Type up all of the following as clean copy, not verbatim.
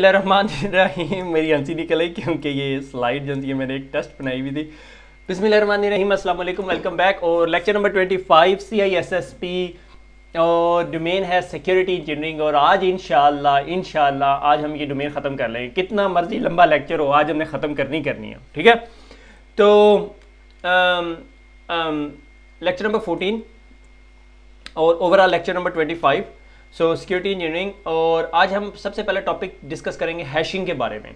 बिस्मिल्लाहिर्रहमानिर्रहीम। मेरी हंसी निकल आई क्योंकि ये स्लाइड जो है मैंने एक टेस्ट बनाई हुई थी। बिस्मिल्लाहिर्रहमानिर्रहीम, अस्सलाम वालेकुम, वेलकम बैक। और लेक्चर नंबर 25 CISSP और डोमेन है सिक्योरिटी इंजीनियरिंग। और आज इंशाल्लाह आज हम ये डोमेन ख़त्म कर लेंगे। कितना मर्जी लंबा लेक्चर हो, आज हमने ख़त्म करनी है, ठीक है। तो लेक्चर नंबर 14 और overall lecture number 25 security engineering. और आज हम सबसे पहले टॉपिक डिस्कस करेंगे हैशिंग के बारे में।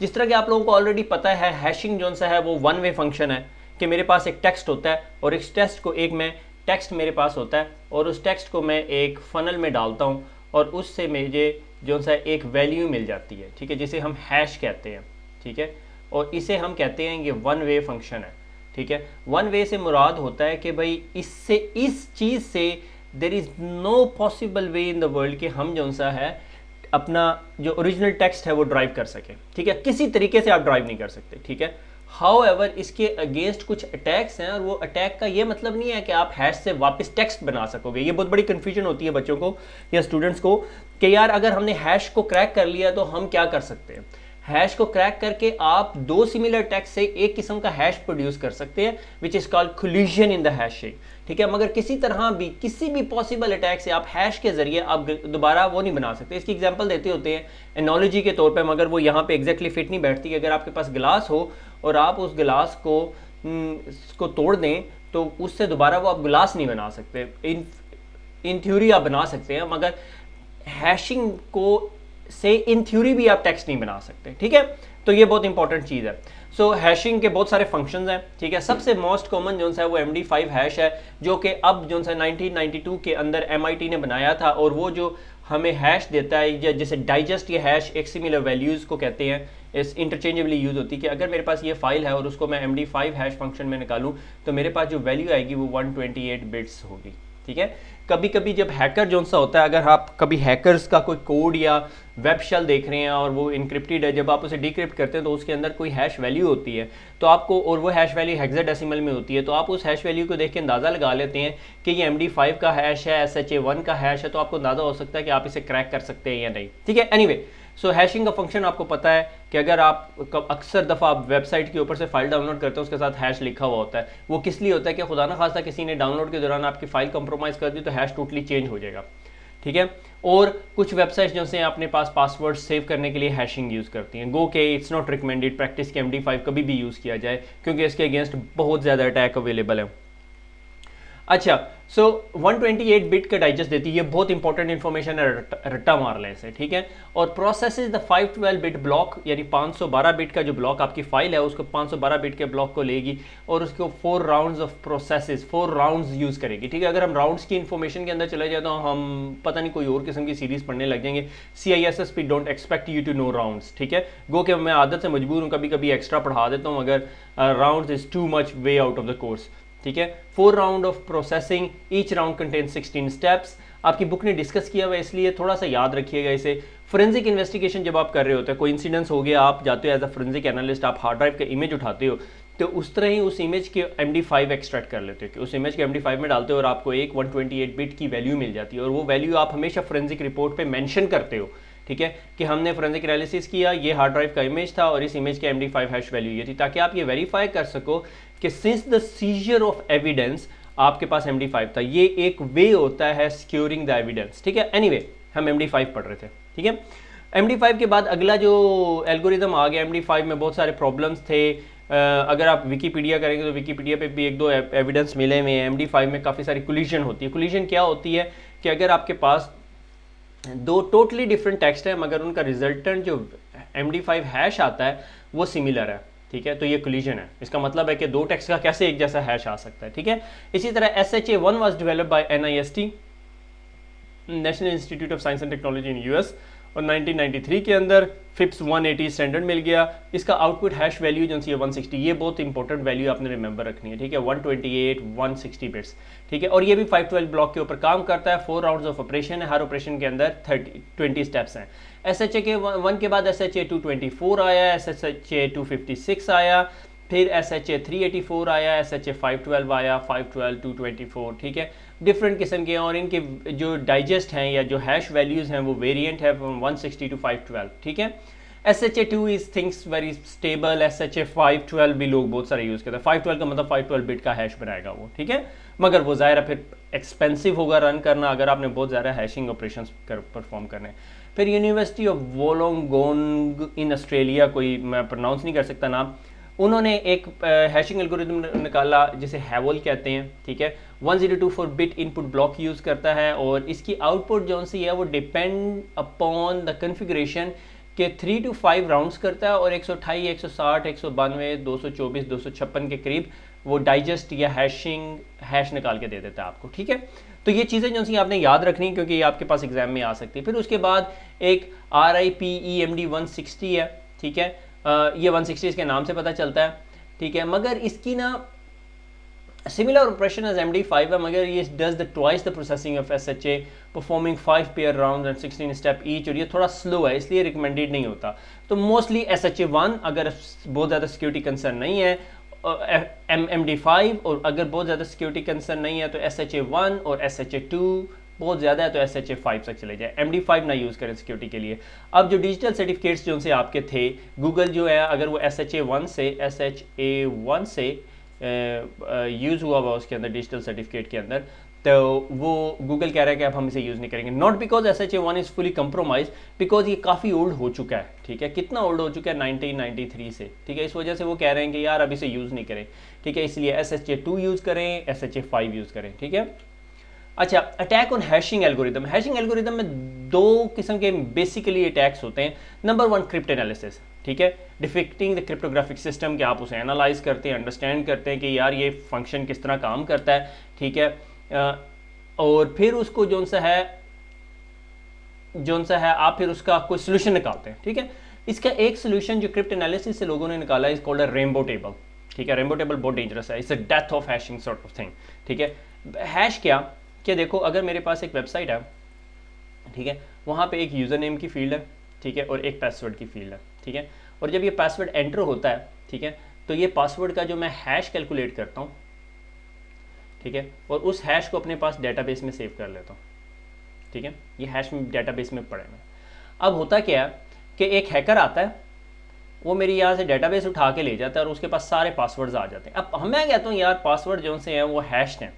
जिस तरह कि आप लोगों को ऑलरेडी पता है, हैशिंग जो सा है वो वन वे फंक्शन है कि मेरे पास एक टेक्स्ट होता है और इस टेक्स्ट को टेक्स्ट मेरे पास होता है और उस टेक्स्ट को मैं एक फनल में डालता हूँ और उससे मुझे जो सा एक वैल्यू मिल जाती है, ठीक है, जिसे हम हैश कहते हैं, ठीक है। और इसे हम कहते हैं ये वन वे फंक्शन है, ठीक है। वन वे से मुराद होता है कि भाई इससे इस चीज़ से there is no possible way in the world कि हम जो सा है अपना जो ओरिजिनल टेक्स्ट है वो ड्राइव कर सकें, ठीक है। किसी तरीके से आप ड्राइव नहीं कर सकते, ठीक है। हाउएवर इसके अगेंस्ट कुछ अटैक्स हैं और वो अटैक का ये मतलब नहीं है कि आप हैश से वापस टेक्स्ट बना सकोगे। ये बहुत बड़ी कन्फ्यूजन होती है बच्चों को या स्टूडेंट्स को कि यार अगर हमने हैश को क्रैक कर लिया तो हम क्या कर सकते हैं। हैश को क्रैक करके आप दो सिमिलर टेक्स्ट से एक किस्म का हैश प्रोड्यूस कर सकते हैं which is called collision in the hashing, ठीक है। मगर किसी तरह भी किसी भी पॉसिबल अटैक से आप हैश के जरिए आप दोबारा वो नहीं बना सकते। इसकी एग्जांपल देते होते हैं एनोलॉजी के तौर पे, मगर वो यहाँ पे एग्जैक्टली फिट नहीं बैठती। अगर आपके पास गिलास हो और आप उस गिलास को तोड़ दें तो उससे दोबारा वो आप गिलास नहीं बना सकते। इन थ्योरी आप बना सकते हैं, मगर हैशिंग को से इन थ्योरी भी आप टेक्स्ट नहीं बना सकते, ठीक है। तो ये बहुत इंपॉर्टेंट चीज़ है। सो हैशिंग के बहुत सारे फंक्शंस हैं, ठीक है। सबसे मोस्ट कॉमन जो है वो MD5 हैश है, जो कि अब जो है 1992 के अंदर MIT ने बनाया था। और वो जो हमें हैश देता है, जैसे डाइजेस्ट ये हैश एक सिमिलर वैल्यूज़ को कहते हैं, इस इंटरचेंजेबली यूज़ होती है कि अगर मेरे पास ये फाइल है और उसको मैं MD5 हैश फंक्शन में निकालूं तो मेरे पास जो वैल्यू आएगी वो 128 बिट्स होगी, ठीक है। कभी कभी जब हैकर जो सा होता है, अगर आप कभी हैकर्स का कोई कोड या वेब शेल देख रहे हैं और वो इनक्रिप्टेड है, जब आप उसे डिक्रिप्ट करते हैं तो उसके अंदर कोई हैश वैल्यू होती है तो आपको, और वो हैश वैल्यू हेक्साडेसिमल में होती है, तो आप उस हैश वैल्यू को देख के अंदाज़ा लगा लेते हैं कि ये MD5 का हैश है, SHA-1 का हैश है, तो आपको अंदाज़ा हो सकता है कि आप इसे क्रैक कर सकते हैं या नहीं, ठीक है। एनीवे, सो हैशिंग का फंक्शन आपको पता है कि अगर आप अक्सर दफ़ा आप वेबसाइट के ऊपर से फाइल डाउनलोड करते हैं उसके साथ हैश लिखा हुआ होता है। वो किस लिए होता है कि खुदा ना खास्ता किसी ने डाउनलोड के दौरान आपकी फाइल कंप्रोमाइज़ कर दी तो हैश टोटली चेंज हो जाएगा, ठीक है। और कुछ वेबसाइट्स जो से अपने पास पासवर्ड सेव करने के लिए हैशिंग यूज़ करती हैं। गो के इट्स नॉट रिकमेंडेड प्रैक्टिस के MD5 कभी भी यूज़ किया जाए क्योंकि इसके अगेंस्ट बहुत ज़्यादा अटैक अवेलेबल है। अच्छा, सो 128 बिट का डाइजेस्ट देती है, ये बहुत इंपॉर्टेंट इन्फॉर्मेशन है, रट्टा मार लें इसे, ठीक है। और प्रोसेसेस द 512 बिट ब्लॉक, यानी 512 बिट का जो ब्लॉक आपकी फाइल है उसको 512 बिट के ब्लॉक को लेगी और उसको 4 rounds of processes 4 rounds use करेगी, ठीक है। अगर हम राउंड्स की इन्फॉर्मेशन के अंदर चले जाए तो हम पता नहीं कोई और किस्म की सीरीज़ पढ़ने लग जाएंगे। CISSP don't expect you to know rounds, ठीक है। गो के मैं आदत से मजबूर हूँ, कभी कभी एक्स्ट्रा पढ़ा देता हूँ, अगर rounds is too much way out of the course, ठीक है। 4 round of processing, each round contain 16 steps. आपकी बुक ने डिस्कस किया हुआ है, इसलिए थोड़ा सा याद रखिएगा इसे। फोरेंसिक इन्वेस्टिगेशन जब आप कर रहे होते हैं, कोई इंसिडेंस हो गया, आप जाते हो एज अ फोरेंसिक एनालिस्ट, आप हार्ड ड्राइव का इमेज उठाते हो तो उस तरह ही उस इमेज के MD5 एक्सट्रैक्ट कर लेते हो कि उस इमेज के MD5 में डालते हो और आपको एक 128 बिट की वैल्यू मिल जाती है। और वो वैल्यू आप हमेशा फोरेंसिक रिपोर्ट पे मेंशन करते हो, ठीक है, कि हमने फोरेंसिक एनालिसिस किया, ये हार्ड ड्राइव का इमेज था और इस इमेज के MD5 हैश वैल्यू ये थी, ताकि आप ये वेरीफाई कर सको कि since the seizure of evidence आपके पास MD5 था। ये एक वे होता है सिक्योरिंग द एविडेंस, ठीक है। एनीवे, हम MD5 पढ़ रहे थे, ठीक है। MD5 के बाद अगला जो एल्गोरिदम आ गया, MD5 में बहुत सारे प्रॉब्लम्स थे। अगर आप विकीपीडिया करेंगे तो विकीपीडिया पे भी एक दो एविडेंस मिले हुए हैं। MD5 में काफ़ी सारी कोलिजन होती है। कोलिजन क्या होती है कि अगर आपके पास दो टोटली डिफरेंट टेक्स्ट है मगर उनका रिजल्टेंट जो MD5 हैश आता है वो सिमिलर है, ठीक है, तो ये कोलिजन है। इसका मतलब है कि दो टेक्स्ट का कैसे एक जैसा हैश आ सकता है, ठीक है। इसी तरह SHA-1 was developed by NIST, national institute of science and technology in US, और 1993 के अंदर FIPS 180 स्टैंडर्ड मिल गया। इसका आउटपुट हैश वैल्यू जो है 160, ये बहुत इंपॉर्टेंट वैल्यू आपने रिमेंबर रखनी है, ठीक है। 128 160 बिट्स, ठीक है। और ये भी 512 ब्लॉक के ऊपर काम करता है। 4 राउंड्स ऑफ ऑपरेशन है, हर ऑपरेशन के अंदर 20 स्टेप्स हैं। SHA के 1 के बाद SHA-224 आया, SHA-256 आया, फिर SHA-384 आया, SHA-512 आया, 512 224, ठीक है। डिफरेंट किस्म के हैं, और इनके जो डाइजेस्ट हैं या जो हैश वैल्यूज़ हैं वो वेरिएंट है फ्रॉम 160 to 512, ठीक है। SHA-2 is things very stable, SHA-512 भी लोग बहुत सारे यूज़ करते हैं। 512 का मतलब 512 बिट का हैश बनाएगा वो, ठीक है, मगर वो ज़ाहिर है फिर एक्सपेंसिव होगा रन करना अगर आपने बहुत ज़्यादा हैशिंग ऑपरेशंस परफॉर्म करने। फिर university of Wollongong in Australia, कोई मैं प्रोनाउंस नहीं कर सकता नाम, उन्होंने एक हैशिंग एल्गोरिथम निकाला जिसे हैवल कहते हैं, ठीक है। 1024 बिट इनपुट ब्लॉक यूज़ करता है और इसकी आउटपुट जो सी है वो डिपेंड अपॉन द कन्फिग्रेशन के 3 to 5 राउंड्स करता है, और 128, 160, 192, 224, 256 के करीब वो डाइजेस्ट या हैश निकाल के दे देता है आपको, ठीक है। तो ये चीज़ें जो सी आपने याद रखनी क्योंकि ये आपके पास एग्जाम में आ सकती है। फिर उसके बाद एक RIPE-MD 160 है, ठीक है। ये 160 इसके नाम से पता चलता है, ठीक है, मगर इसकी ना सिमिलर ऑपरेशन एज MD5 है, मगर ये does the twice the processing of SHA performing 5 pair round and 16 step each, और ये थोड़ा स्लो है इसलिए रिकमेंडेड नहीं होता। तो मोस्टली SHA-1 अगर बहुत ज़्यादा सिक्योरिटी कंसर्न नहीं है, MD5, और अगर बहुत ज़्यादा सिक्योरिटी कंसर्न नहीं है तो SHA-1, और SHA-2 बहुत ज़्यादा है तो SHA-5 तक चले जाए। MD5 ना यूज़ करें सिक्योरिटी के लिए। अब जो डिजिटल सर्टिफिकेट्स जो से आपके थे, गूगल जो है अगर वो SHA-1 से यूज़ हुआ हुआ उसके अंदर डिजिटल सर्टिफिकेट के अंदर, तो वो गूगल कह रहा है कि अब हम इसे यूज़ नहीं करेंगे। Not because SHA-1 is fully compromise, because ये काफ़ी ओल्ड हो चुका है, ठीक है। कितना ओल्ड हो चुका है? 1993 से, ठीक है। इस वजह से वो कह रहे हैं कि यार अब इसे यूज़ नहीं करें, ठीक है। इसलिए SHA-2 यूज़ करें, SHA-5 यूज़ करें, ठीक है। अच्छा, attack on hashing algorithm. Hashing algorithm में दो किस्म के बेसिकली अटैक्स होते हैं। नंबर 1 क्रिप्ट एनालिसिस, ठीक है, डिफेक्टिंग द क्रिप्टोग्राफिक सिस्टम, कि आप उसे एनालाइज करते हैं, अंडरस्टैंड करते हैं कि यार ये फंक्शन किस तरह काम करता है, ठीक है। और फिर उसको जोन सा है आप फिर उसका कोई सोल्यूशन निकालते हैं, ठीक है। इसका एक सोल्यूशन जो क्रिप्ट एनालिसिस से लोगों ने निकाला is called a rainbow table, ठीक है। रेनबो टेबल बहुत डेंजरस है, it's a death of hashing sort of thing, ठीक है। हैश क्या देखो, अगर मेरे पास एक वेबसाइट है, ठीक है, वहाँ पे एक यूज़र नेम की फील्ड है, ठीक है, और एक पासवर्ड की फील्ड है, ठीक है। और जब ये पासवर्ड एंटर होता है, ठीक है, तो ये पासवर्ड का जो मैं हैश कैलकुलेट करता हूँ, ठीक है, और उस हैश को अपने पास डेटाबेस में सेव कर लेता हूँ, ठीक है। ये हैश में डेटाबेस में पड़े हैं। अब होता क्या है कि एक हैकर आता है, वो मेरी यहाँ से डेटाबेस उठा के ले जाता है और उसके पास सारे पासवर्ड्स आ जाते हैं। अब मैं कहता हूँ यार पासवर्ड जो से हैं वो हैश्ड हैं,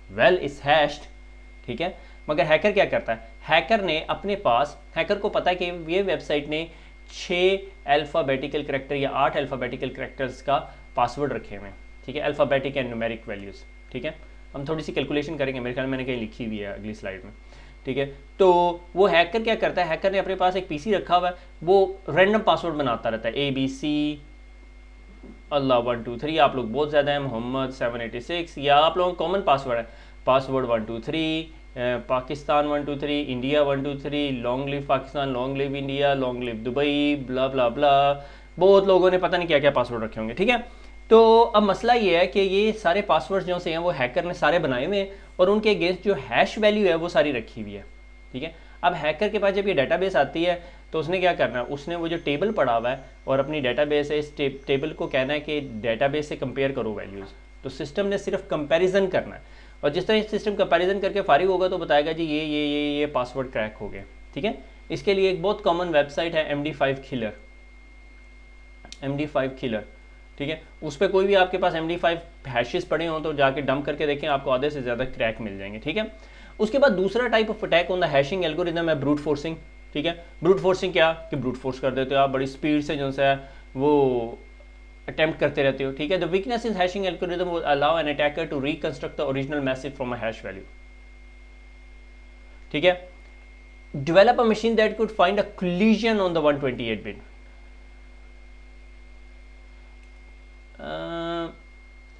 वेल इस हैश्ड, ठीक है, मगर हैकर क्या करता है, हैकर ने अपने पास, हैकर को पता है कि ये वेबसाइट ने 6 अल्फ़ाबेटिकल करैक्टर या 8 अल्फ़ाबेटिकल करैक्टर्स का पासवर्ड रखे हुए हैं, ठीक है, अल्फ़ाबेटिक एंड न्यूमेरिक वैल्यूज़, ठीक है। हम थोड़ी सी कैलकुलेशन करेंगे, मेरे ख्याल में मैंने कहीं लिखी हुई है अगली स्लाइड में, ठीक है। तो वो हैकर क्या करता है, हैकर ने अपने पास एक PC रखा हुआ है, वो रैंडम पासवर्ड बनाता रहता है, ABC अल्लाह 1 2 3, आप लोग बहुत ज़्यादा हैं, मोहम्मद 786, या आप लोगों का कॉमन पासवर्ड है password 1 2 3, Pakistan 1 2 3, India 1 2 3, long live Pakistan, long live India, long live Dubai, blah blah blah. बहुत लोगों ने पता नहीं क्या क्या पासवर्ड रखे होंगे, ठीक है। तो अब मसला ये है कि ये सारे पासवर्ड जो से हैं वो हैकर ने सारे बनाए हुए हैं और उनके अगेंस्ट जो हैश वैल्यू है वो सारी रखी हुई है, ठीक है। अब हैकर के पास जब ये डेटाबेस आती है तो उसने क्या करना है, उसने वो जो टेबल पड़ा हुआ है और अपनी डेटाबेस है, इस टेबल को कहना है कि डेटाबेस से कंपेयर करो वैल्यूज़। तो सिस्टम ने सिर्फ कंपैरिजन करना है और जिस तरह सिस्टम कंपैरिजन करके फारिग होगा तो बताएगा जी ये पासवर्ड क्रैक हो गया, ठीक है। इसके लिए एक बहुत कॉमन वेबसाइट है MD5 किलर, MD5 किलर, ठीक है। उस पर कोई भी आपके पास MD5 हैशेस पड़े हों तो जाके डंप करके देखें, आपको आधे से ज़्यादा क्रैक मिल जाएंगे, ठीक है। उसके बाद दूसरा type of attack on the hashing algorithm है ब्रूट फोर्सिंग, ठीक है। ब्रूट फोर्सिंग क्या कि ब्रूट फोर्स कर देते हो आप, बड़ी स्पीड से जो है वो अटेम्प्ट करते रहते हो, ठीक है। The weakness in hashing algorithm will allow an attacker to reconstruct the original message from a hash value, ठीक है। Develop a machine that could find a collision on the 128 bit,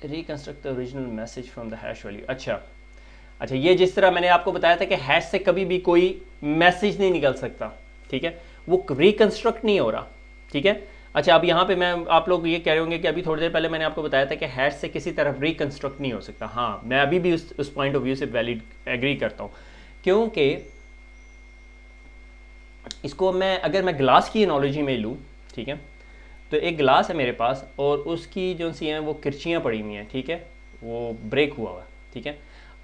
reconstruct the original message from the hash value. अच्छा, ये जिस तरह मैंने आपको बताया था कि हैश से कभी भी कोई मैसेज नहीं निकल सकता, ठीक है, वो रिकंस्ट्रक्ट नहीं हो रहा, ठीक है। अच्छा, अब यहाँ पे मैं आप लोग ये कह रहे होंगे कि अभी थोड़ी देर पहले मैंने आपको बताया था कि हैश से किसी तरफ रिकंस्ट्रक्ट नहीं हो सकता। हाँ, मैं अभी भी उस पॉइंट ऑफ व्यू से वैलिड एग्री करता हूँ, क्योंकि इसको अगर मैं ग्लास की एनालॉजी में लूँ, ठीक है, तो एक ग्लास है मेरे पास और उसकी जो सी हैं वो किरचियाँ पड़ी हुई हैं, ठीक है, वो ब्रेक हुआ हुआ, ठीक है।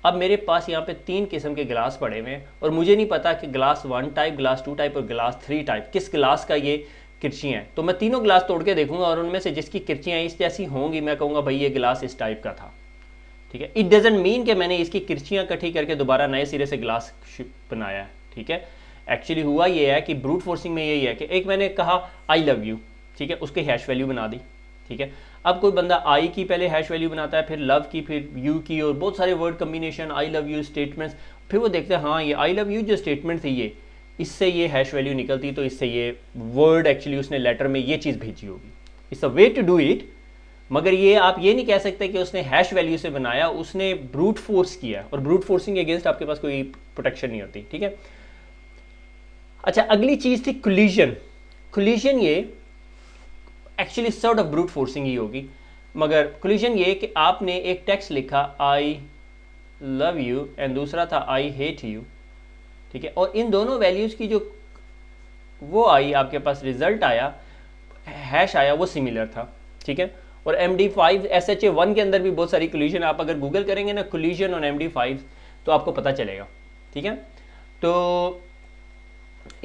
अब मेरे पास यहाँ पे 3 किस्म के गिलास पड़े हुए हैं और मुझे नहीं पता कि ग्लास 1 टाइप, ग्लास 2 टाइप और ग्लास 3 टाइप किस गिलास का ये किरचियाँ हैं। तो मैं तीनों गिलास तोड़ के देखूंगा और उनमें से जिसकी किरचियाँ इस जैसी होंगी मैं कहूँगा भाई ये गिलास इस टाइप का था। ठीक है, इट डजेंट मीन कि मैंने इसकी किरचियाँ इकट्ठी करके दोबारा नए सिरे से गिलास बनाया है। ठीक है, एक्चुअली हुआ ये है कि ब्रूट फोर्सिंग में यही है कि एक मैंने कहा आई लव यू, ठीक है, उसके हैश वैल्यू बना दी। ठीक है, अब कोई बंदा आई की पहले हैश वैल्यू बनाता है, फिर लव की, फिर यू की, और बहुत सारे word combination, I love you statements, फिर वो देखते हैं हाँ ये आई लव यू जो स्टेटमेंट थी ये इससे ये हैश वैल्यू निकलती, तो इससे ये वर्ड एक्चुअली उसने लेटर में ये चीज़ भेजी होगी। It's a way to do it, मगर ये आप ये नहीं कह सकते कि उसने हैश वैल्यू से बनाया, उसने ब्रूट फोर्स किया, और ब्रूट फोर्सिंग के अगेंस्ट आपके पास कोई प्रोटेक्शन नहीं होती। ठीक है, अच्छा अगली चीज़ थी कोलिजन। कोलिजन ये actually sort of brute forcing ही होगी, मगर कोलिजन ये कि आपने एक टेक्स्ट लिखा आई लव यू एंड दूसरा था आई हेट यू। ठीक है, और इन दोनों वैल्यूज़ की जो वो आई आपके पास रिजल्ट आया, हैश आया, वो सिमिलर था। ठीक है, और MD5 SHA1 के अंदर भी बहुत सारी कोलिजन, आप अगर गूगल करेंगे ना कोलिजन और MD5 तो आपको पता चलेगा। ठीक है, तो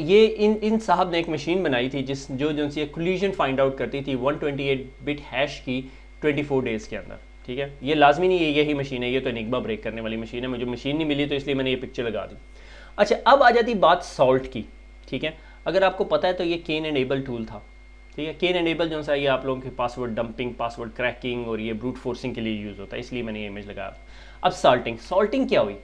ये इन साहब ने एक मशीन बनाई थी जो सी कोलिजन फाइंड आउट करती थी 128 बिट हैश की 24 डेज़ के अंदर। ठीक है, ये लाजमी नहीं है यही मशीन है, ये तो एनिग्मा ब्रेक करने वाली मशीन है, मुझे मशीन नहीं मिली तो इसलिए मैंने ये पिक्चर लगा दी। अच्छा अब आ जाती बात सॉल्ट की। ठीक है, अगर आपको पता है तो ये केन एनेबल टूल था। ठीक है, केन एनेबल जो सा ये आप लोगों के पासवर्ड डंपिंग, पासवर्ड क्रैकिंग और ये ब्रूट फोर्सिंग के लिए यूज़ होता है, इसलिए मैंने ये इमेज लगाया। अब सॉल्टिंग क्या हुई?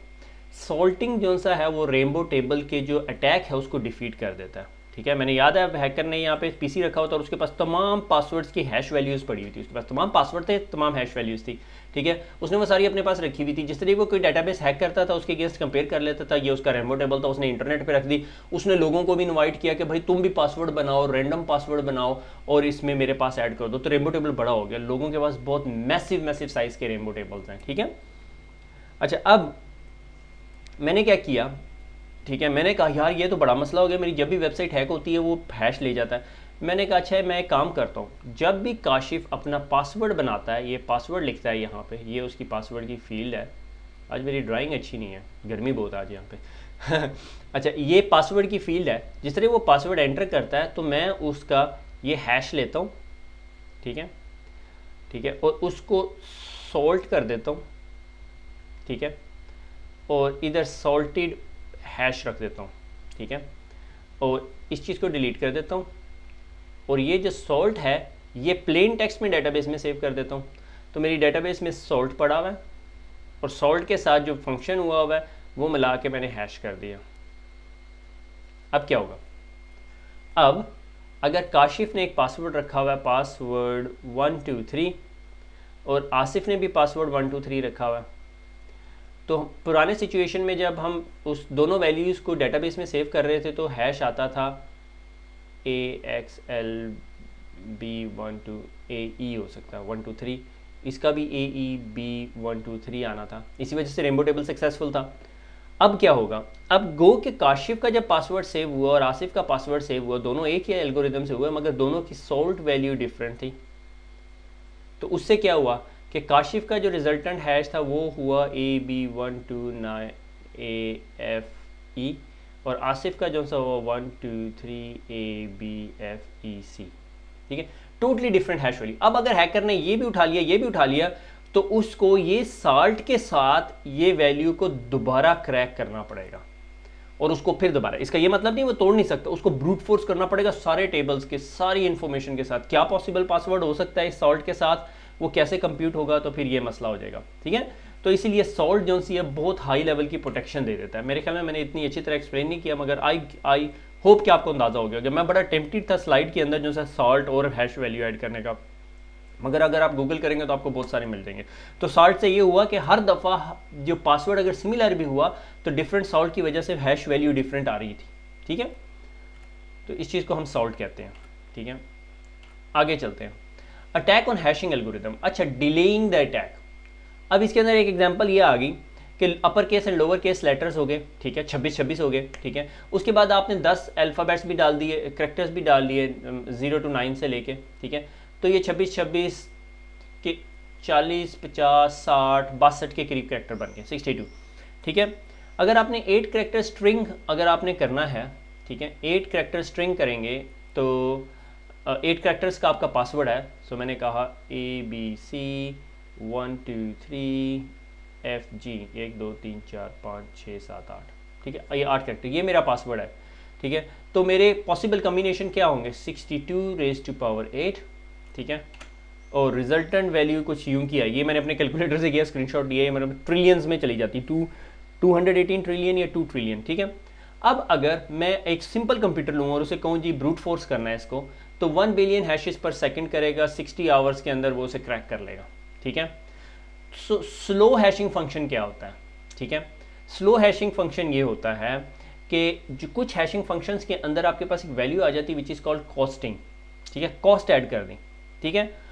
सॉल्टिंग जो सा है वो रेनबो टेबल के जो अटैक है उसको डिफीट कर देता है। ठीक है, मैंने याद है हैकर ने यहाँ पे पीसी रखा हुआ था और उसके पास तमाम पासवर्ड्स की हैश वैल्यूज़ पड़ी हुई थी, उसके पास तमाम पासवर्ड थे, तमाम हैश वैल्यूज़ थी। ठीक है, उसने वो सारी अपने पास रखी हुई थी। जिस तरीके वो कोई डाटाबेस हैक करता था उसके अगेंस्ट कंपेयर कर लेता था, ये उसका रेनबो टेबल था, उसने इंटरनेट पर रख दी। उसने लोगों को भी इन्वाइट किया कि भाई तुम भी पासवर्ड बनाओ, रैंडम पासवर्ड बनाओ और इसमें मेरे पास ऐड कर दो, तो रेनबो टेबल बड़ा हो गया। लोगों के पास बहुत मैसिव साइज़ के रेनबो टेबल्स हैं। ठीक है, अच्छा अब मैंने क्या किया, ठीक है, मैंने कहा यार ये तो बड़ा मसला हो गया, मेरी जब भी वेबसाइट हैक होती है वो हैश ले जाता है। मैंने कहा अच्छा मैं एक काम करता हूँ, जब भी काशिफ अपना पासवर्ड बनाता है, ये पासवर्ड लिखता है यहाँ पे, ये उसकी पासवर्ड की फील्ड है। आज मेरी ड्राइंग अच्छी नहीं है, गर्मी बहुत आज यहाँ पे अच्छा ये पासवर्ड की फील्ड है, जिस तरह वो पासवर्ड एंटर करता है तो मैं उसका ये हैश लेता हूँ। ठीक है, ठीक है, और उसको सॉल्ट कर देता हूँ। ठीक है, और इधर सॉल्टेड हैश रख देता हूँ। ठीक है, और इस चीज़ को डिलीट कर देता हूँ और ये जो सॉल्ट है ये प्लेन टेक्स्ट में डेटाबेस में सेव कर देता हूँ। तो मेरी डेटाबेस में सॉल्ट पड़ा हुआ है और सॉल्ट के साथ जो फंक्शन हुआ है वो मिला के मैंने हैश कर दिया। अब क्या होगा? अब अगर काशिफ ने एक पासवर्ड रखा हुआ है, पासवर्ड 123, और आसिफ ने भी पासवर्ड 123 रखा हुआ है, तो पुराने सिचुएशन में जब हम उस दोनों वैल्यूज़ को डेटाबेस में सेव कर रहे थे तो हैश आता था AXLB12AE हो सकता है 123, इसका भी AEB123 आना था, इसी वजह से रेनबो टेबल सक्सेसफुल था। अब क्या होगा? अब गो के काशिफ का जब पासवर्ड सेव हुआ और आसिफ का पासवर्ड सेव हुआ, दोनों एक ही एल्गोरिदम से हुआ मगर दोनों की सॉल्ट वैल्यू डिफरेंट थी। तो उससे क्या हुआ कि काशिफ का जो रिजल्टेंट हैश था वो हुआ AB129AFE और आसिफ का जो सा हुआ 123ABFEC। ठीक है, टोटली डिफरेंट हैश वैल्यू। अब अगर हैकर ने ये भी उठा लिया, ये भी उठा लिया, तो उसको ये साल्ट के साथ ये वैल्यू को दोबारा क्रैक करना पड़ेगा और उसको फिर दोबारा, इसका ये मतलब नहीं वो तोड़ नहीं सकता, उसको ब्रूट फोर्स करना पड़ेगा सारे टेबल्स के, सारी इंफॉर्मेशन के साथ। क्या पॉसिबल पासवर्ड हो सकता है इस सॉल्ट के साथ, वो कैसे कंप्यूट होगा, तो फिर ये मसला हो जाएगा। ठीक है, तो इसीलिए सॉल्ट जो सी है बहुत हाई लेवल की प्रोटेक्शन दे देता है। मेरे ख्याल में मैंने इतनी अच्छी तरह एक्सप्लेन नहीं किया, मगर आई होप कि आपको अंदाजा हो गया कि मैं बड़ा टेम्पटेड था स्लाइड के अंदर जो सा सॉल्ट और हैश वैल्यू ऐड करने का, मगर अगर आप गूगल करेंगे तो आपको बहुत सारे मिल जाएंगे। तो सॉल्ट से ये हुआ कि हर दफ़ा जो पासवर्ड अगर सिमिलर भी हुआ तो डिफरेंट सॉल्ट की वजह से हैश वैल्यू डिफरेंट आ रही थी। ठीक है, तो इस चीज़ को हम सॉल्ट कहते हैं। ठीक है, आगे चलते हैं। Attack on hashing algorithm. अच्छा, डिलेइंग द अटैक। अब इसके अंदर एक एग्जांपल ये आ गई कि upper case and lower case letters हो गए। ठीक है, 26 हो गए। ठीक है, उसके बाद आपने 10 अल्फ़ाबेट्स भी डाल दिए, करैक्टर्स भी डाल दिए 0 to 9 से लेके। ठीक है, तो ये 26 40, 50, 60, 62 के करीब कैरेक्टर बन गए, 62। ठीक है, अगर आपने 8 कैरेक्टर स्ट्रिंग अगर आपने करना है, ठीक है, 8 कैरेक्टर स्ट्रिंग करेंगे तो 8 कैरेक्टर्स का आपका पासवर्ड है। सो मैंने कहा ABC 1 2 3 FG 1 2 3 4 5 6 7 8, ठीक है, ये 8 कैरेक्टर, ये मेरा पासवर्ड है। ठीक है, तो मेरे पॉसिबल कम्बिनेशन क्या होंगे, 62⁸8, ठीक है, और रिजल्टेंट वैल्यू कुछ यूं की आई, ये मैंने अपने कैलकुलेटर से किया, स्क्रीनशॉट लिया, ये मतलब ट्रिलियंस में चली जाती, 218 ट्रिलियन या 2 ट्रिलियन। ठीक है, अब अगर मैं एक सिंपल कंप्यूटर लूँ और उसे कहूँ जी ब्रूट फोर्स करना है इसको, तो 1 बिलियन हैशेस पर सेकंड करेगा, 60 आवर्स के अंदर वो उसे क्रैक कर लेगा। ठीक है, स्लो हैशिंग फंक्शन क्या होता है, ठीक है, स्लो हैशिंग फंक्शन ये होता है कि जो कुछ हैशिंग फंक्शंस के अंदर आपके पास एक वैल्यू आ जाती है विच इज़ कॉल्ड कॉस्टिंग। ठीक है, कॉस्ट ऐड कर दी। ठीक है,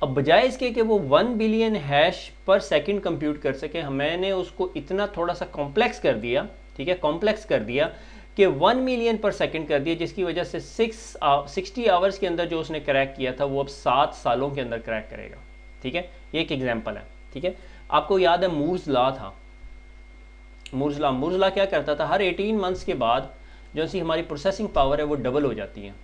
अब बजाय इसके कि वो 1 बिलियन हैश पर सेकंड कंप्यूट कर सके, मैंने उसको इतना थोड़ा सा कॉम्प्लेक्स कर दिया, ठीक है, कॉम्प्लेक्स कर दिया कि 1 मिलियन पर सेकंड कर दिया, जिसकी वजह से 60 आवर्स के अंदर जो उसने क्रैक किया था वो अब 7 सालों के अंदर क्रैक करेगा। ठीक है, ये एक एग्जाम्पल है। ठीक है, आपको याद है मूर्स लॉ था, मूर्स लॉ क्या करता था, हर 18 मंथ्स के बाद जो सी हमारी प्रोसेसिंग पावर है वो डबल हो जाती है।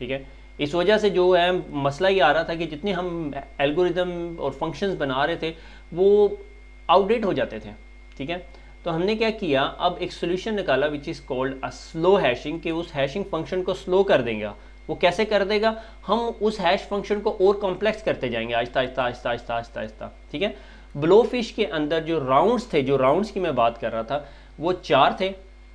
ठीक है, इस वजह से जो है मसला ये आ रहा था कि जितने हम एल्गोरिदम और फंक्शंस बना रहे थे वो आउटडेट हो जाते थे। ठीक है, तो हमने क्या किया, अब एक सोल्यूशन निकाला which is called a slow hashing, कि उस हैशिंग फंक्शन को स्लो कर देगा। वो कैसे कर देगा, हम उस हैश फंक्शन को और कॉम्प्लेक्स करते जाएंगे आहिस्ता आहिस्ता आहिस्ता आहिस्ता आहिस्ता आहिस्ता। ठीक है, ब्लोफिश के अंदर जो राउंड्स थे, जो राउंड्स की मैं बात कर रहा था, वो 4 थे।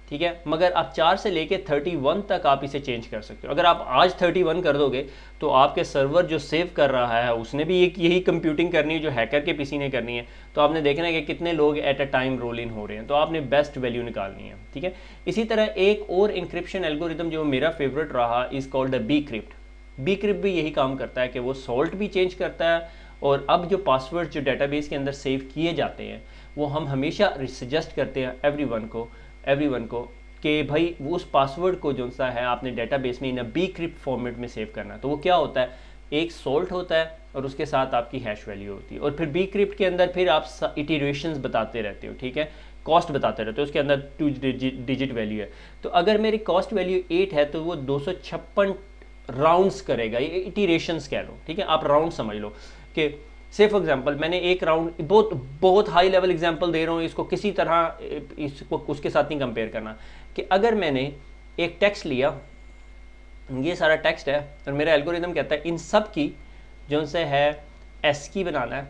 ठीक है, मगर आप 4 से लेके 31 तक आप इसे चेंज कर सकते हो। अगर आप आज 31 कर दोगे तो आपके सर्वर जो सेव कर रहा है उसने भी यही कंप्यूटिंग करनी है जो हैकर के पीसी ने करनी है, तो आपने देखना है कि कितने लोग at a time roll in हो रहे हैं, तो आपने बेस्ट वैल्यू निकालनी है। ठीक है, इसी तरह एक और इंक्रिप्शन एल्गोरिदम जो मेरा फेवरेट रहा is called the bcrypt. Bcrypt भी यही काम करता है कि वो सॉल्ट भी चेंज करता है, और अब जो पासवर्ड जो डेटाबेस के अंदर सेव किए जाते हैं वो हम हमेशा सजेस्ट करते हैं एवरीवन को कि भाई वो उस पासवर्ड को जो सा है आपने डेटाबेस में इन बी क्रिप्ट फॉर्मेट में सेव करना है। तो वो क्या होता है, एक सॉल्ट होता है और उसके साथ आपकी हैश वैल्यू होती है, और फिर बी क्रिप्ट के अंदर फिर आप इटरेशंस बताते रहते हो। ठीक है, कॉस्ट बताते रहते हो, उसके अंदर 2 डिजिट वैल्यू है। तो अगर मेरी कॉस्ट वैल्यू 8 है तो वो 256 राउंड्स करेगा, ये इटरेशंस कह लो। ठीक है, आप राउंड समझ लो कि से फॉर एग्जांपल मैंने एक राउंड, बहुत हाई लेवल एग्जांपल दे रहा हूँ, इसको किसी तरह इसको उसके साथ नहीं कंपेयर करना, कि अगर मैंने एक टेक्स्ट लिया, ये सारा टेक्स्ट है, और मेरा एल्गोरिदम कहता है इन सब की जो से है एस्की बनाना है।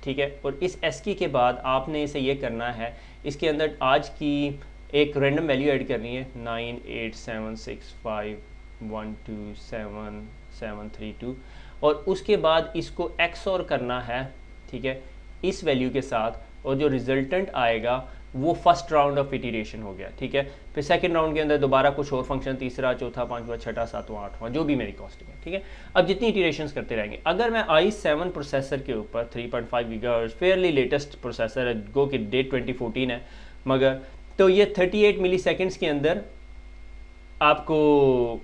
ठीक है, और इस एस्की के बाद आपने इसे ये करना है, इसके अंदर आज की एक रैंडम वैल्यू ऐड करनी है 9876512772, और उसके बाद इसको XOR करना है। ठीक है, इस वैल्यू के साथ, और जो रिजल्टेंट आएगा वो फर्स्ट राउंड ऑफ इटरेशन हो गया। ठीक है, फिर सेकंड राउंड के अंदर दोबारा कुछ और फंक्शन, तीसरा, चौथा, पांचवा, छठा, सातवां, आठवां, जो भी मेरी कॉस्टिंग है। ठीक है, अब जितनी इटरेशंस करते रहेंगे, अगर मैं i7 प्रोसेसर के ऊपर 3.5 गीगाहर्ट्ज़ फेयरली लेटेस्ट प्रोसेसर है, गो की डेट 2014 है, मगर तो ये 38 मिली सेकेंड्स के अंदर आपको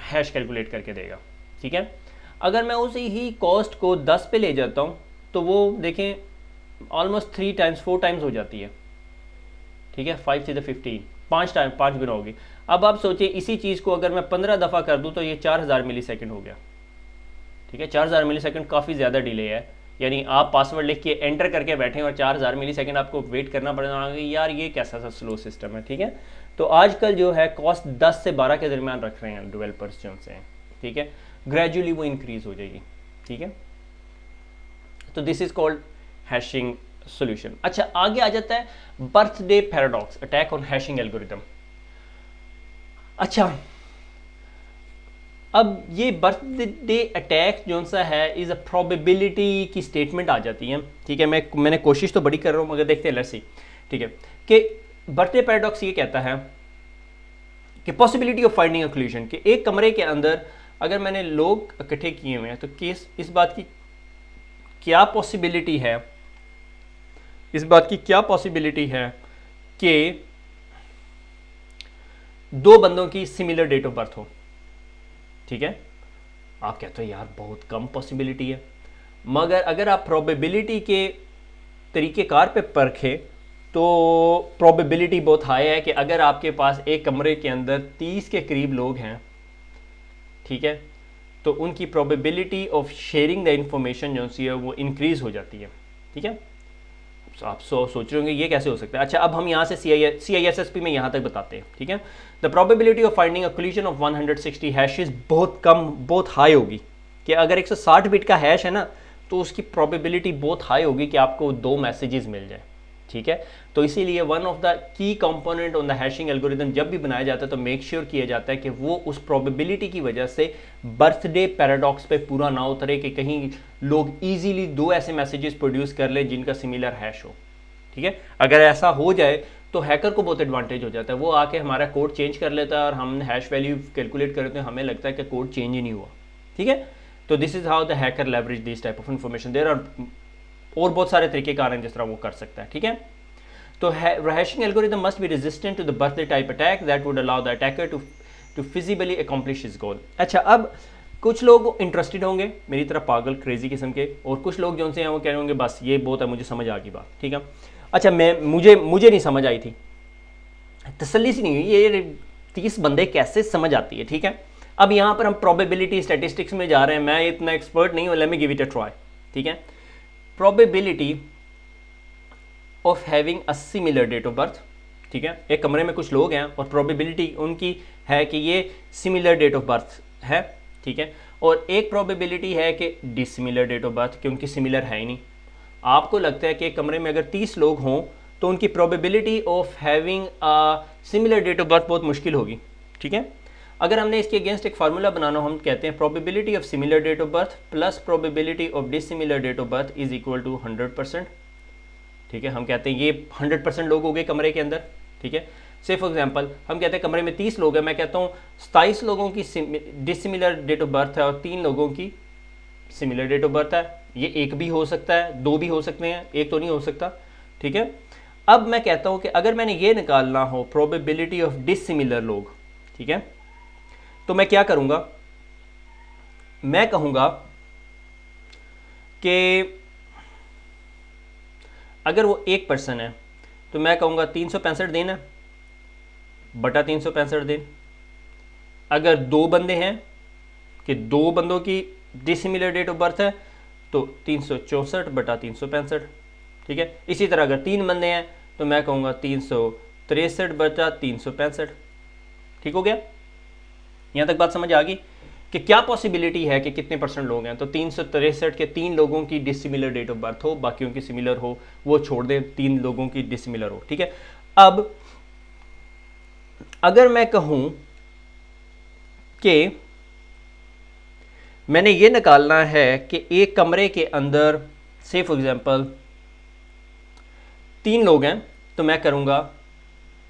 हैश कैलकुलेट करके देगा। ठीक है, अगर मैं उसी ही कॉस्ट को 10 पे ले जाता हूँ तो वो देखें ऑलमोस्ट 3 टाइम्स 4 टाइम्स हो जाती है। ठीक है, 5 से 15, 5 गुना होगी। अब आप सोचिए इसी चीज़ को अगर मैं 15 दफ़ा कर दूँ तो ये 4000 मिली सेकेंड हो गया। ठीक है, 4000 मिली सेकेंड काफ़ी ज़्यादा डिले है, यानी आप पासवर्ड लिख के एंटर करके बैठे और 4000 मिली सेकेंड आपको वेट करना पड़ेगा, यार ये कैसा सा स्लो सिस्टम है। ठीक है, तो आजकल जो है कॉस्ट 10 से 12 के दरमियान रख रहे हैं डेवलपर्स जो से। ठीक है, ग्रेजुअली वो इंक्रीज हो जाएगी। ठीक है, तो this is called hashing solution. अच्छा, आगे आ जाता है birthday paradox, attack on hashing algorithm. अच्छा, अब ये बर्थडे अटैक जो सा है इज अ प्रोबेबिलिटी की स्टेटमेंट आ जाती है। ठीक है, मैंने कोशिश तो बड़ी कर रहा हूँ, मगर देखते हैं, लेट्स सी। ठीक है, कि बर्थडे पैराडॉक्स ये कहता है कि possibility of finding a solution, कि एक कमरे के अंदर अगर मैंने लोग इकट्ठे किए हुए हैं तो इस बात की क्या पॉसिबिलिटी है, इस बात की क्या पॉसिबिलिटी है कि 2 बंदों की सिमिलर डेट ऑफ बर्थ हो। ठीक है, आप कहते हो यार बहुत कम पॉसिबिलिटी है, मगर अगर आप प्रोबेबिलिटी के तरीक़ेकार पे परखें तो प्रोबेबिलिटी बहुत हाई है कि अगर आपके पास एक कमरे के अंदर 30 के करीब लोग हैं, ठीक है, तो उनकी probability of sharing the information जो सी है वो इंक्रीज़ हो जाती है, ठीक है। तो आप सोच रहे होंगे ये कैसे हो सकता है। अच्छा, अब हम यहाँ से CISSP में यहाँ तक बताते हैं, ठीक है। The probability of finding a collision of 160 hashes बहुत कम, बहुत हाई होगी कि अगर 160 बिट का हैश है ना तो उसकी प्रोबेबिलिटी बहुत हाई होगी कि आपको 2 मैसेजेस मिल जाए, ठीक है। तो इसीलिए one of the key component on the hashing algorithm जब भी बनाया जाता है तो मेक श्योर किया जाता है कि वो उस प्रोबेबिलिटी की वजह से बर्थडे पैराडॉक्स पे पूरा ना उतरे कि कहीं लोग इजीली 2 ऐसे मैसेजेस प्रोड्यूस कर लें जिनका सिमिलर हैश हो, ठीक है। अगर ऐसा हो जाए तो हैकर को बहुत एडवांटेज हो जाता है, वो आके हमारा कोड चेंज कर लेता है और हम हैश वैल्यू कैलकुलेट करते हैं, हमें लगता है कि कोड चेंज ही नहीं हुआ, ठीक है। तो this is how the hacker leverage this type of information. There are और बहुत सारे तरीके कार हैं जिस तरह वो कर सकता है, ठीक है। तो hashing algorithm must be resistant to the birthday type attack that would allow the attacker to feasibly accomplish his goal. अच्छा, अब कुछ लोग इंटरेस्टेड होंगे मेरी तरह पागल क्रेजी किस्म के, और कुछ लोग जो उनसे हैं वो कह रहे होंगे बस ये बहुत है, मुझे समझ आ गई बात, ठीक है। अच्छा, मुझे नहीं समझ आई थी, तसल्ली सी नहीं हुई ये 30 बंदे कैसे समझ आती है, ठीक है। अब यहाँ पर हम प्रोबेबिलिटी स्टैटिस्टिक्स में जा रहे हैं, मैं इतना एक्सपर्ट नहीं हूँ, let me give it a try, ठीक है। Probability of having a similar date of birth, ठीक है। एक कमरे में कुछ लोग हैं और प्रोबेबिलिटी उनकी है कि ये सिमिलर डेट ऑफ बर्थ है, ठीक है। और एक प्रोबेबिलिटी है कि डिसिमिलर डेट ऑफ बर्थ, कि उनकी सिमिलर है ही नहीं। आपको लगता है कि एक कमरे में अगर 30 लोग हों तो उनकी probability of having a similar date of birth बहुत मुश्किल होगी, ठीक है। अगर हमने इसके अगेंस्ट एक फार्मूला बनाना हो, हम कहते हैं probability of similar date of birth plus probability of dissimilar date of birth is equal to 100%, ठीक है। हम कहते हैं ये 100% लोग हो गए कमरे के अंदर, ठीक है। से फॉर एग्जांपल हम कहते हैं कमरे में 30 लोग हैं, मैं कहता हूँ 27 लोगों की डिसिमिलर डेट ऑफ बर्थ है और 3 लोगों की सिमिलर डेट ऑफ बर्थ है। ये एक भी हो सकता है, 2 भी हो सकते हैं, एक तो नहीं हो सकता, ठीक है। अब मैं कहता हूँ कि अगर मैंने ये निकालना हो प्रोबेबिलिटी ऑफ डिसिमिलर लोग, ठीक है, तो मैं क्या करूँगा, मैं कहूँगा कि अगर वो एक पर्सन है तो मैं कहूँगा 365 दिन है बटा 365 दिन। अगर 2 बंदे हैं कि 2 बंदों की डिसिमिलर डेट ऑफ बर्थ है तो 364 बटा 365, ठीक है। इसी तरह अगर 3 बंदे हैं तो मैं कहूँगा 363 बटा 365, ठीक हो गया। यहाँ तक बात समझ आ गई कि क्या पॉसिबिलिटी है कि कितने % लोग हैं। तो 363 के 3 लोगों की डिसिमिलर डेट ऑफ बर्थ हो, बाकियों की सिमिलर हो, वो छोड़ दें, 3 लोगों की डिसिमिलर हो, ठीक है। अब अगर मैं कहूं कि मैंने ये निकालना है कि एक कमरे के अंदर से फॉर एग्जांपल 3 लोग हैं, तो मैं करूंगा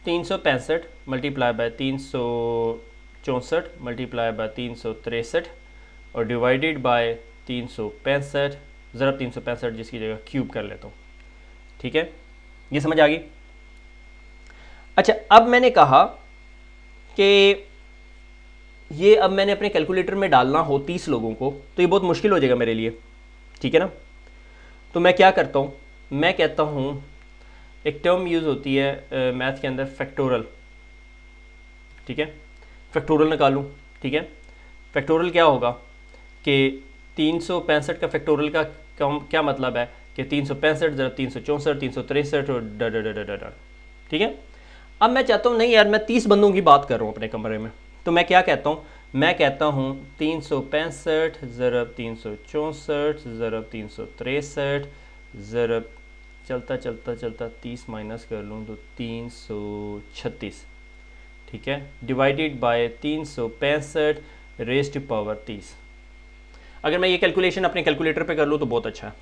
365 मल्टीप्लाई बाय 364 मल्टीप्लाई बाय 363 और डिवाइडेड बाय 365 ज़रा 365 जिसकी जगह क्यूब कर लेता हूँ, ठीक है। ये समझ आ गई। अच्छा, अब मैंने कहा कि ये अब मैंने अपने कैलकुलेटर में डालना हो 30 लोगों को तो ये बहुत मुश्किल हो जाएगा मेरे लिए, ठीक है ना। तो मैं क्या करता हूँ, मैं कहता हूँ एक टर्म यूज़ होती है मैथ के अंदर फैक्टोरल, ठीक है। फैक्टोरल निकालूँ, ठीक है। फैक्टोरल क्या होगा कि 365 का फैक्टोरल का क्या मतलब है कि 365 ज़रा 364 363 और डर, ठीक है। अब मैं चाहता हूँ नहीं यार, मैं 30 बंदों की बात कर रहा हूँ अपने कमरे में, तो मैं क्या कहता हूँ, मैं कहता हूँ 365 ज़रब 364 ज़रब 363 ज़रब चलता चलता चलता 30 माइनस कर लूँ तो 336, ठीक है, divided by 365 raise to power 30। अगर मैं ये कैलकुलेशन अपने कैलकुलेटर पे कर लूँ तो बहुत अच्छा है।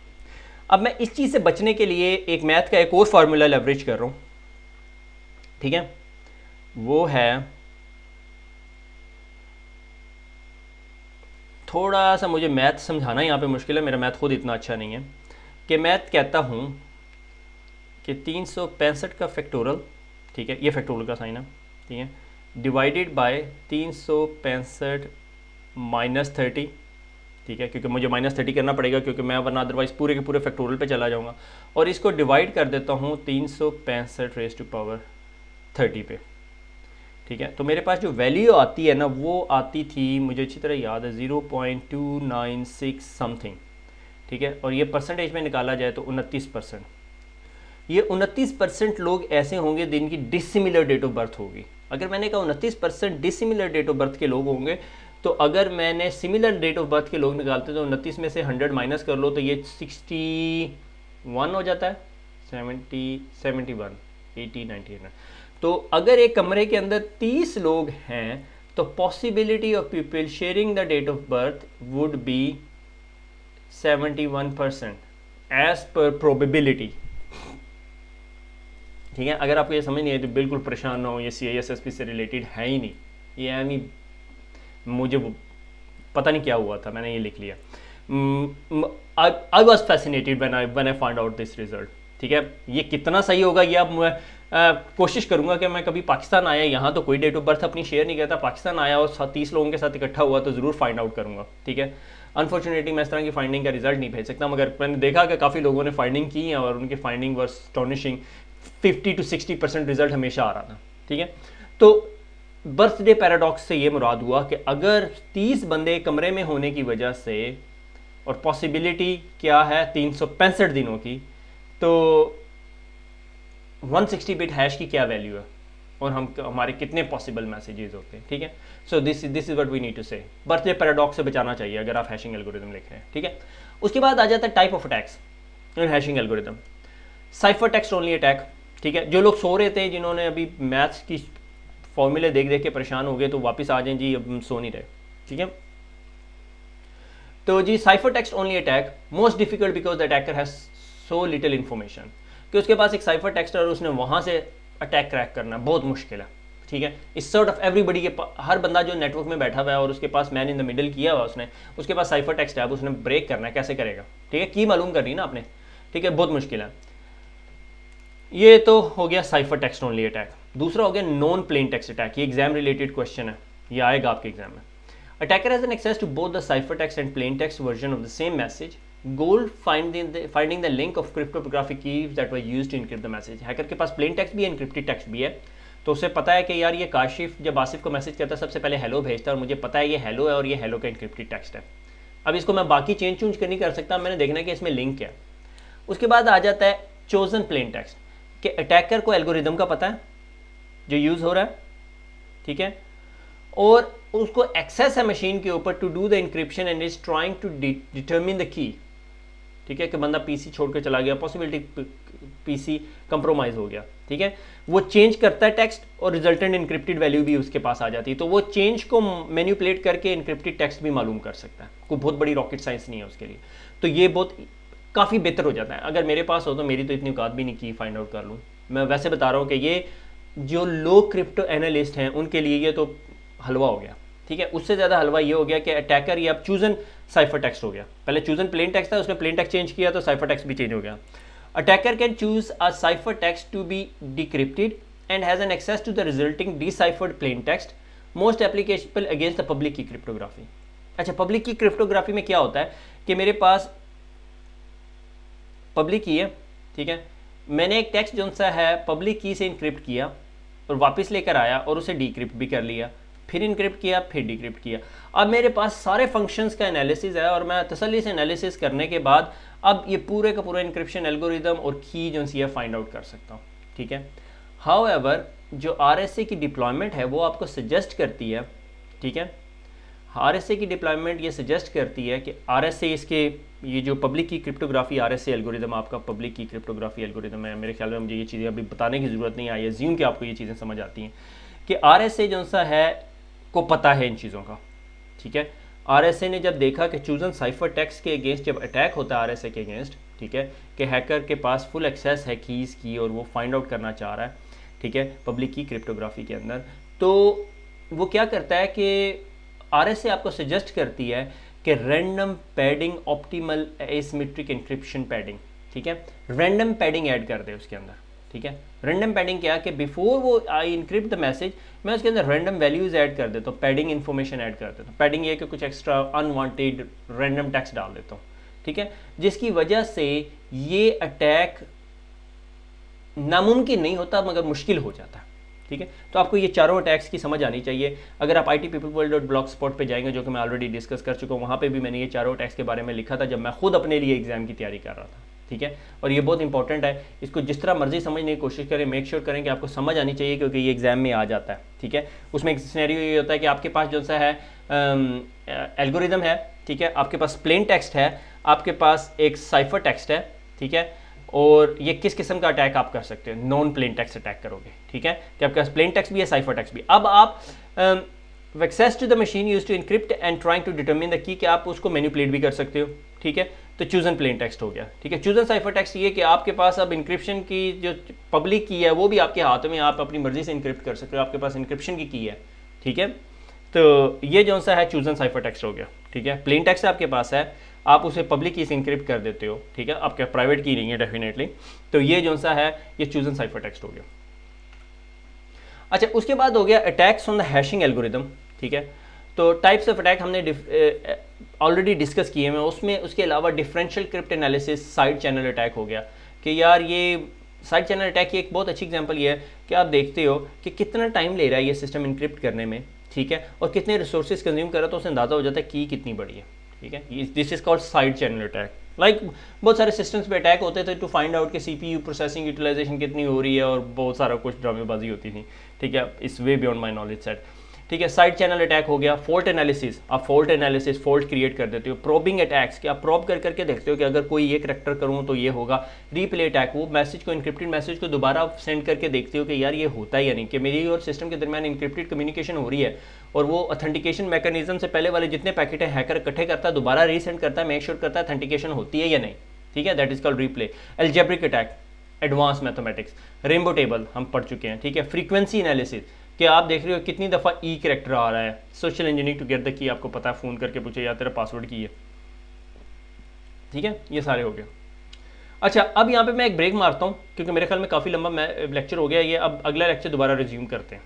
अब मैं इस चीज़ से बचने के लिए एक मैथ का एक और फार्मूला लेवरेज कर रहा हूँ, ठीक है। वो है, थोड़ा सा मुझे मैथ समझाना यहाँ पे मुश्किल है, मेरा मैथ खुद इतना अच्छा नहीं है, कि मैथ कहता हूँ कि 365 का फैक्टोरल, ठीक है, ये फैक्टोरल का साइन है, ठीक है, डिवाइडेड बाय 365 माइनस 30, ठीक है, क्योंकि मुझे -30 करना पड़ेगा, क्योंकि मैं वरना अदरवाइज पूरे के पूरे फैक्टोरियल पे चला जाऊंगा। और इसको डिवाइड कर देता हूँ 365 पे, ठीक है। तो मेरे पास जो वैल्यू आती है ना, वो आती थी, मुझे अच्छी तरह याद है, 0.296 समथिंग, ठीक है। और ये परसेंटेज में निकाला जाए तो 29%। ये 29% लोग ऐसे होंगे जिनकी डिसिमिलर डेट ऑफ बर्थ होगी। अगर मैंने कहा 29% डिसिमिलर डेट ऑफ बर्थ के लोग होंगे, तो अगर मैंने सिमिलर डेट ऑफ बर्थ के लोग निकालते तो 29 में से 100 माइनस कर लो तो ये 61 हो जाता है, 70, 71, 80, 90, 100। तो अगर एक कमरे के अंदर 30 लोग हैं तो possibility of people sharing the date of birth would be 71% as per probability, ठीक है। अगर आपको ये समझ नहीं है तो बिल्कुल परेशान ना हो, ये CISSP से रिलेटेड है ही नहीं, ये यानी मुझे वो पता नहीं क्या हुआ था, मैंने ये लिख लिया। I was fascinated when I find out this result, ठीक है। ये कितना सही होगा ये अब मैं कोशिश करूंगा कि मैं कभी पाकिस्तान आया, यहाँ तो कोई डेट ऑफ बर्थ अपनी शेयर नहीं करता, पाकिस्तान आया और 30 लोगों के साथ इकट्ठा हुआ तो ज़रूर फाइंड आउट करूंगा, ठीक है। अनफॉर्चुनेटली मैं इस तरह की फाइंडिंग का रिजल्ट नहीं भेज सकता, मगर मैंने देखा कि काफ़ी लोगों ने फाइंडिंग की है और उनकी finding was astonishing. 50 to 60% result हमेशा आ रहा था, ठीक है। तो बर्थडे पैराडॉक्स से ये मुराद हुआ कि अगर 30 बंदे कमरे में होने की वजह से, और पॉसिबिलिटी क्या है 365 दिनों की, तो 160 बिट हैश की क्या वैल्यू है और हमारे कितने पॉसिबल मैसेजेस होते हैं, ठीक है। So this is what we need to say. Birthday paradox से बचाना चाहिए अगर आप हैशिंग एल्गोरिथम लिख रहे हैं, ठीक है। उसके बाद आ जाता है type of attacks in hashing algorithm. Cipher text only attack, ठीक है। जो लोग सो रहे थे, जिन्होंने अभी मैथ्स की फॉर्मूले देख देख के परेशान हो गए, तो वापस आ जाएं जी, अब हम सो नहीं रहे, ठीक है। तो जी cipher text only attack most difficult because the attacker has so little information, कि उसके पास एक साइफर टेक्स्ट है और उसने वहां से अटैक क्रैक करना बहुत मुश्किल है, ठीक है। इस सॉर्ट ऑफ एवरीबडी के हर बंदा जो नेटवर्क में बैठा हुआ है और उसके पास मैन इन द मिडिल किया हुआ उसने, उसके पास साइफर टेक्स्ट है, अब उसने ब्रेक करना है, कैसे करेगा, ठीक है। की मालूम करनी ना आपने, ठीक है, बहुत मुश्किल है। ये तो हो गया साइफर टेक्स्ट ओनली अटैक। दूसरा हो गया नॉन प्लेन टेक्स्ट अटैक। ये एग्जाम रिलेटेड क्वेश्चन है, ये आएगा आपके एग्जाम में। Attacker has an access to both the cipher text and plain text version of the same message, goal finding the link of cryptographic keys that were used to encrypt the message. Hacker के पास plain text भी है, encrypted text भी है, तो उसे पता है कि यार ये काशिफ जब आसिफ को मैसेज करता है सबसे पहले हेलो भेजता है, और मुझे पता है ये हेलो है और ये हेलो का एनक्रिप्टेड टेक्स्ट है। अब इसको मैं बाकी चेंज चूंज नहीं कर सकता, मैंने देखना है कि इसमें लिंक क्या है। उसके बाद आ जाता है चोजन प्लेन टेक्स्ट, कि अटैकर को एल्गोरिदम का पता है जो यूज हो रहा है, ठीक है, और उसको एक्सेस है मशीन के ऊपर to do the encryption and is trying to determine the key, ठीक है, कि बंदा पीसी छोड़ कर चला गया, पॉसिबिलिटी पीसी कंप्रोमाइज हो गया, ठीक है। वो चेंज करता है टेक्स्ट और रिजल्टेंट इंक्रिप्टेड वैल्यू भी उसके पास आ जाती है, तो वो चेंज को मैनिपुलेट करके इंक्रिप्टेड टेक्स्ट भी मालूम कर सकता है। कोई बहुत बड़ी रॉकेट साइंस नहीं है उसके लिए, तो ये बहुत काफ़ी बेहतर हो जाता है। अगर मेरे पास हो तो मेरी तो इतनी औकात भी नहीं की फाइंड आउट कर लूँ, मैं वैसे बता रहा हूँ कि ये जो लो क्रिप्टो एनालिस्ट हैं उनके लिए ये तो हलवा हो गया, ठीक है। उससे ज़्यादा हलवा ये हो गया कि अटैकर ये अब चूजन साइफर टेक्स्ट हो गया। पहले चूजन प्लेन टेक्स्ट था, उसने प्लेन टेक्स्ट चेंज किया तो साइफर टेक्स्ट भी चेंज हो गया। Attacker can choose a cipher text to be decrypted and has an access to the resulting deciphered plain text, most applicable against the public key cryptography. अच्छा, public key cryptography में क्या होता है कि मेरे पास पब्लिक की है, ठीक है, मैंने एक टेक्स्ट जो सा है पब्लिक की से इनक्रिप्ट किया और वापस लेकर आया और उसे डिक्रिप्ट भी कर लिया, फिर इनक्रिप्ट किया, फिर डिक्रिप्ट किया। अब मेरे पास सारे फंक्शंस का एनालिसिस है और मैं तसल्ली से एनालिसिस करने के बाद अब ये पूरे का पूरा इनक्रिप्शन एल्गोरिदम और की जो सी है फाइंड आउट कर सकता हूँ, ठीक है। हाउएवर जो RSA की डिप्लॉयमेंट है वो आपको सजेस्ट करती है, ठीक है, RSA की डिप्लॉयमेंट ये सजेस्ट करती है कि RSA इसके ये जो public key cryptography RSA algorithm आपका पब्लिक की क्रिप्टोग्राफी एल्गोरिदम है, मेरे ख्याल में मुझे ये चीज़ें अभी बताने की ज़रूरत नहीं आई, एज्यूम कि आपको ये चीज़ें समझ आती हैं कि RSA जो सा है को पता है इन चीज़ों का, ठीक है। RSA ने जब देखा कि चूजन साइफर टेक्स्ट के अगेंस्ट जब अटैक होता है RSA के अगेंस्ट, ठीक है, कि हैकर के पास फुल एक्सेस है कीज़ की और वो फाइंड आउट करना चाह रहा है, ठीक है, पब्लिक की क्रिप्टोग्राफी के अंदर, तो वो क्या करता है कि RSA आपको सजेस्ट करती है कि random padding optimal asymmetric encryption padding, ठीक है, रैंडम पैडिंग ऐड कर दे उसके अंदर, ठीक है। रैंडम पैडिंग क्या कि बिफोर वो आई इनक्रिप्ट द मैसेज मैं उसके अंदर रैंडम वैल्यूज ऐड कर देता हूँ, पैडिंग इन्फॉर्मेशन ऐड कर देता हूँ। पैडिंग ये कि कुछ एक्स्ट्रा अनवांटेड रैंडम टेक्स्ट डाल देता हूँ, ठीक है, जिसकी वजह से ये अटैक नामुमकिन नहीं होता मगर मुश्किल हो जाता है, ठीक है। तो आपको ये चारों अटैक्स की समझ आनी चाहिए। अगर आप itpeopleworld.blogspot पे जाएंगे, जो कि मैं ऑलरेडी डिस्कस कर चुका हूँ, वहाँ पे भी मैंने ये चारों अटैक्स के बारे में लिखा था जब मैं खुद अपने लिए एग्जाम की तैयारी कर रहा था, ठीक है। और ये बहुत इंपॉर्टेंट है, इसको जिस तरह मर्जी समझने की कोशिश करें, मेक श्योर करें कि आपको समझ आनी चाहिए, क्योंकि ये एग्जाम में आ जाता है, ठीक है। उसमें एक सिनेरियो ये होता है कि आपके पास जो सा है एल्गोरिदम है, ठीक है, आपके पास प्लेन टेक्स्ट है, आपके पास एक साइफर टेक्स्ट है, ठीक है, और ये किस किस्म का अटैक आप कर सकते हैं, नॉन प्लेन टेक्स्ट अटैक करोगे, ठीक है, कि आपके पास प्लेन टेक्स्ट भी है, साइफर टेक्स्ट भी। अब आप access to the machine use to encrypt and trying to determine the key, कि आप उसको मैनिपुलेट भी कर सकते हो, ठीक है। तो चूजन प्लेन टेक्स्ट हो गया, ठीक है। चूजन साइफर टेक्स्ट ये कि आपके पास अब इंक्रिप्शन की जो पब्लिक की है वो भी आपके हाथों में, आप अपनी मर्जी से इंक्रिप्ट कर सकते हो, आपके पास इंक्रिप्शन की है, ठीक है। तो ये जो सा है चूजन साइफर टेक्स्ट हो गया, ठीक है। प्लेन टेक्स्ट आपके पास है, आप उसे पब्लिक की से इंक्रिप्ट कर देते हो, ठीक है, आपके प्राइवेट की नहीं है डेफिनेटली। तो ये जो सा है ये चूजन साइफर टेक्स्ट हो गया। अच्छा, उसके बाद हो गया attacks on the hashing algorithm, ठीक है। तो टाइप्स ऑफ अटैक हमने ऑलरेडी डिस्कस किए हैं, उसमें उसके अलावा differential crypt analysis, side channel attack हो गया कि यार ये साइड चैनल अटैक की एक बहुत अच्छी एग्जांपल ये है कि आप देखते हो कि कितना टाइम ले रहा है ये सिस्टम इनक्रिप्ट करने में, ठीक है, और कितने रिसोर्सेज कंज्यूम कर रहा है, तो उससे अंदाजा हो जाता है की कितनी बड़ी है, ठीक है। This is called side channel attack. Like बहुत सारे सिस्टम्स पे अटैक होते थे टू फाइंड आउट कि सीपीयू प्रोसेसिंग यूटिलाइजेशन कितनी हो रही है, और बहुत सारा कुछ ड्रामेबाजी होती थी, ठीक है, इस way beyond my knowledge set, ठीक है। साइड चैनल अटैक हो गया। फॉल्ट एनालिसिस, आप फॉल्ट एनालिसिस, फॉल्ट क्रिएट कर देते हो। प्रोबिंग अटैक्स, कि आप प्रोब कर करके देखते हो कि अगर कोई ये करैक्टर करूँ तो ये होगा। रीप्ले अटैक, वो मैसेज को, इंक्रिप्टेड मैसेज को दोबारा सेंड करके देखते हो कि यार ये होता है या नहीं, कि मेरी और सिस्टम के दरमियान इंक्रिप्टेड कम्युनिकेशन हो रही है, और वो ऑथेंटिकेशन मैकेनिज्म से पहले वाले जितने पैकेट है हैकर इकट्ठे करता है, दोबारा रीसेंड करता है, मेक श्योर करता है ऑथेंटिकेशन होती है या नहीं, ठीक है, that is called replay. Algebraic attack, advance mathematics. Rainbow table हम पढ़ चुके हैं, ठीक है। फ्रीक्वेंसी एनालिसिस, कि आप देख रहे हो कितनी दफ़ा ई कैरेक्टर आ रहा है। Social engineering to get the key, आपको पता है, फ़ोन करके पूछे यार तेरा पासवर्ड की है, ठीक है, ये सारे हो गए। अच्छा, अब यहाँ पे मैं एक ब्रेक मारता हूँ क्योंकि मेरे ख्याल में काफ़ी लंबा लेक्चर हो गया ये, अब अगला लेक्चर दोबारा रिज्यूम करते हैं।